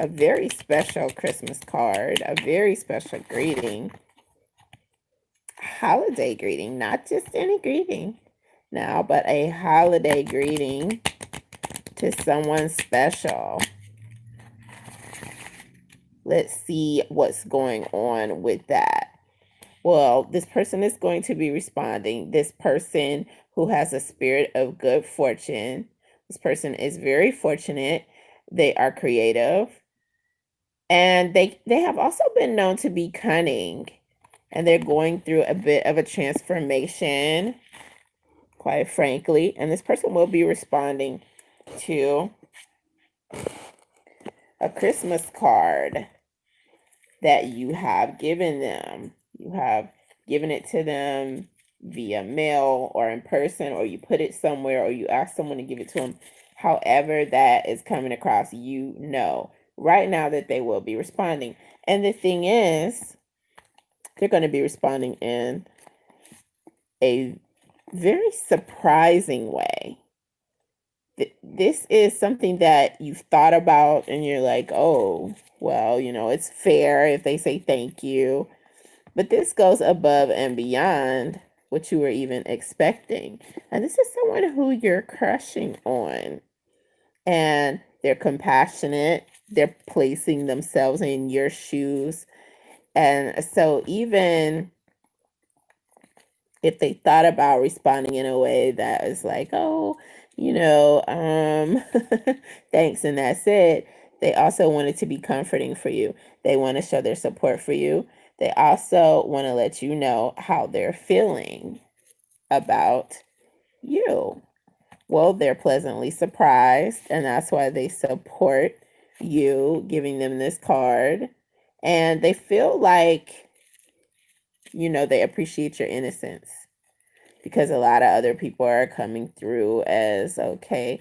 a very special Christmas card, a very special greeting, holiday greeting, not just any greeting now, but a holiday greeting to someone special. Let's see what's going on with that. Well, this person is going to be responding. This person who has a spirit of good fortune. This person is very fortunate. They are creative. And they have also been known to be cunning. And they're going through a bit of a transformation, quite frankly. And this person will be responding to a Christmas card that you have given them. You have given it to them via mail or in person, or you put it somewhere, or you ask someone to give it to them. However that is coming across, you know right now that they will be responding. And the thing is, they're going to be responding in a very surprising way. This is something that you've thought about and you're like, oh, well, it's fair if they say thank you. But this goes above and beyond what you were even expecting. And this is someone who you're crushing on. And they're compassionate. They're placing themselves in your shoes. And so even if they thought about responding in a way that is like, oh, thanks, and that's it, they also want it to be comforting for you. They want to show their support for you. They also want to let you know how they're feeling about you. Well, they're pleasantly surprised, and that's why they support you giving them this card. And they feel like, they appreciate your innocence, because a lot of other people are coming through as, okay,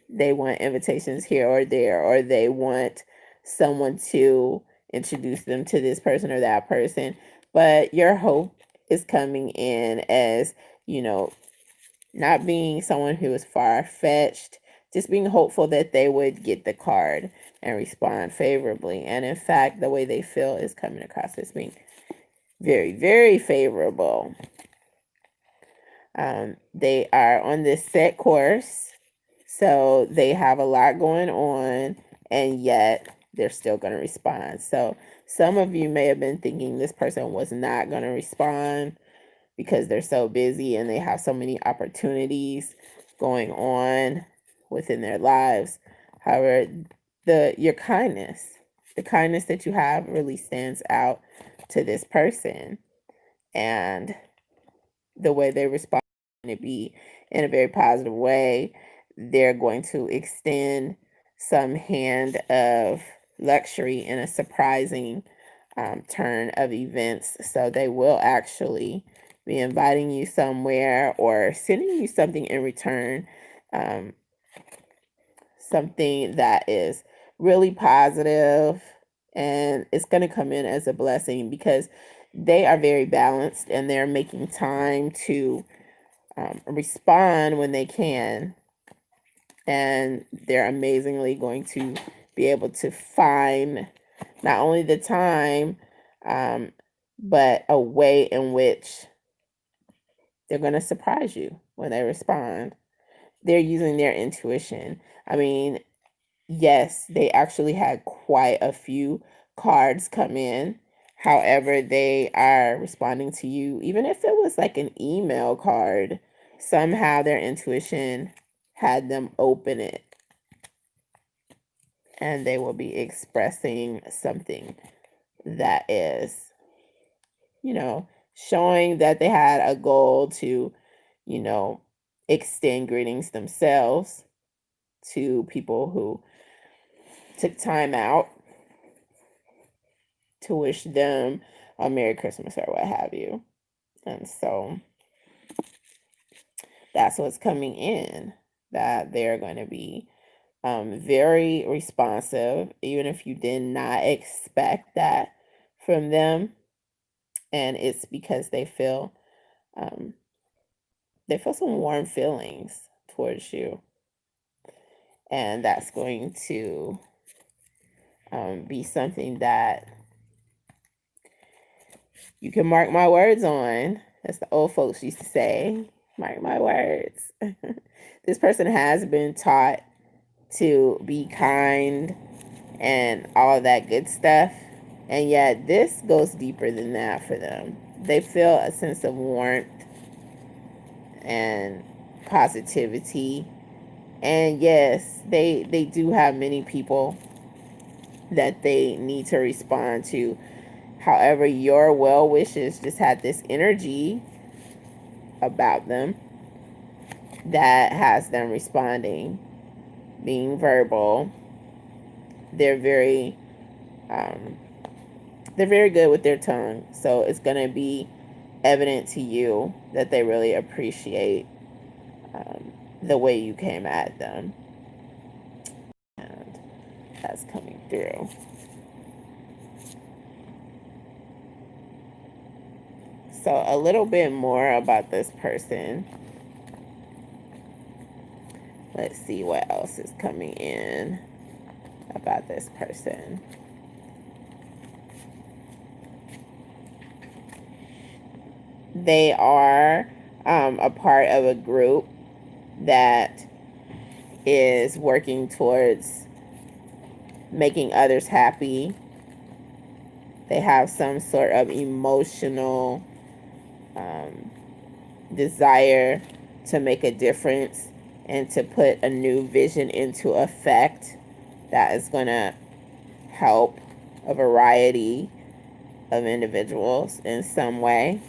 they want invitations here or there, or they want someone to introduce them to this person or that person. But your hope is coming in as, not being someone who is far-fetched, just being hopeful that they would get the card and respond favorably. And in fact, the way they feel is coming across as being very, very favorable. They are on this set course, so they have a lot going on, and yet they're still going to respond. So some of you may have been thinking this person was not going to respond because they're so busy and they have so many opportunities going on within their lives. However, your kindness, the kindness that you have really stands out to this person, and the way they respond to be in a very positive way. They're going to extend some hand of luxury in a surprising turn of events. So they will actually be inviting you somewhere or sending you something in return, something that is really positive, and it's going to come in as a blessing because they are very balanced and they're making time to respond when they can. And they're amazingly going to be able to find not only the time, but a way in which they're going to surprise you when they respond. They're using their intuition. I mean, yes, they actually had quite a few cards come in. However, they are responding to you, even if it was like an email card, somehow their intuition had them open it. And they will be expressing something that is, showing that they had a goal to, extend greetings themselves to people who took time out to wish them a Merry Christmas or what have you. And so that's what's coming in, that they're going to be very responsive, even if you did not expect that from them. And it's because they feel some warm feelings towards you. And that's going to be something that you can mark my words on. As the old folks used to say, mark my words. This person has been taught to be kind and all of that good stuff. And yet this goes deeper than that for them. They feel a sense of warmth and positivity. And yes, they do have many people that they need to respond to. However, your well wishes just had this energy about them that has them responding, being verbal. They're very um, they're very good with their tongue, so it's gonna be evident to you that they really appreciate the way you came at them, and that's coming through. So a little bit more about this person. Let's see what else is coming in about this person. They are a part of a group that is working towards making others happy. They have some sort of emotional desire to make a difference and to put a new vision into effect that is going to help a variety of individuals in some way.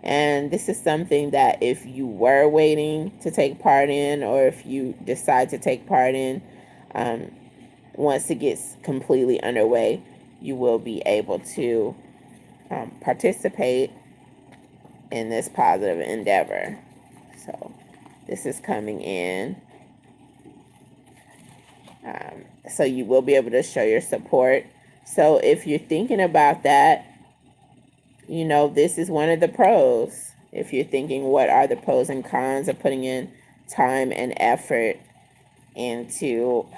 And this is something that if you were waiting to take part in, or if you decide to take part in, once it gets completely underway, you will be able to participate in this positive endeavor. So this is coming in. So you will be able to show your support. So if you're thinking about that, you know, this is one of the pros. If you're thinking, what are the pros and cons of putting in time and effort into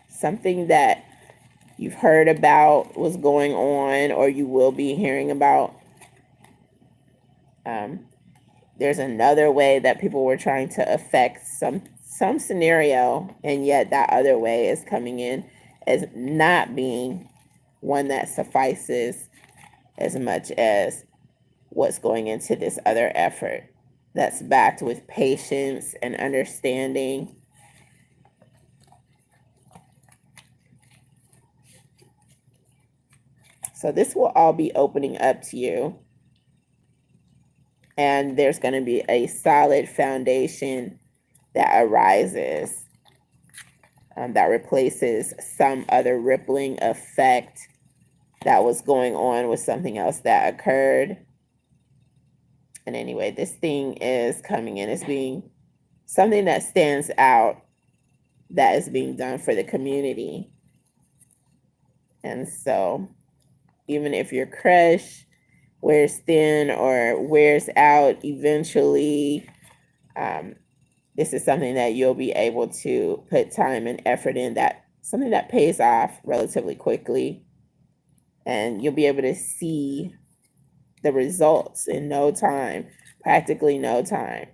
something that you've heard about was going on, or you will be hearing about. There's another way that people were trying to affect some scenario, and yet that other way is coming in as not being one that suffices as much as what's going into this other effort that's backed with patience and understanding. So this will all be opening up to you. And there's going to be a solid foundation that arises that replaces some other rippling effect that was going on with something else that occurred. And anyway, this thing is coming in as being something that stands out, that is being done for the community. And so even if your crush wears thin or wears out eventually, this is something that you'll be able to put time and effort in, that something that pays off relatively quickly, and you'll be able to see the results in no time, practically no time.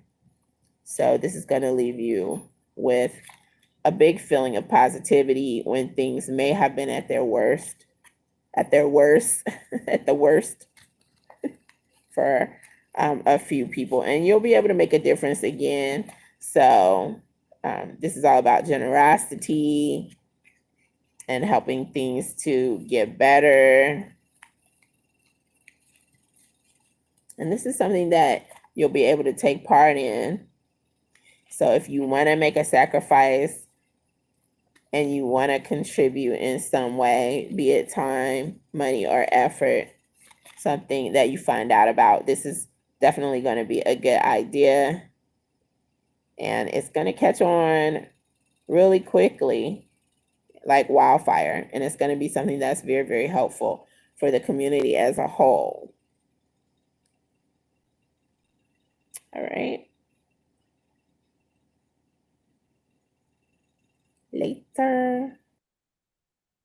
So this is going to leave you with a big feeling of positivity when things may have been at their worst, at the worst for a few people, and you'll be able to make a difference again. So this is all about generosity and helping things to get better. And this is something that you'll be able to take part in. So if you want to make a sacrifice and you want to contribute in some way, be it time, money, or effort, something that you find out about, this is definitely going to be a good idea. And it's going to catch on really quickly, like wildfire. And it's going to be something that's very, very helpful for the community as a whole. All right. later.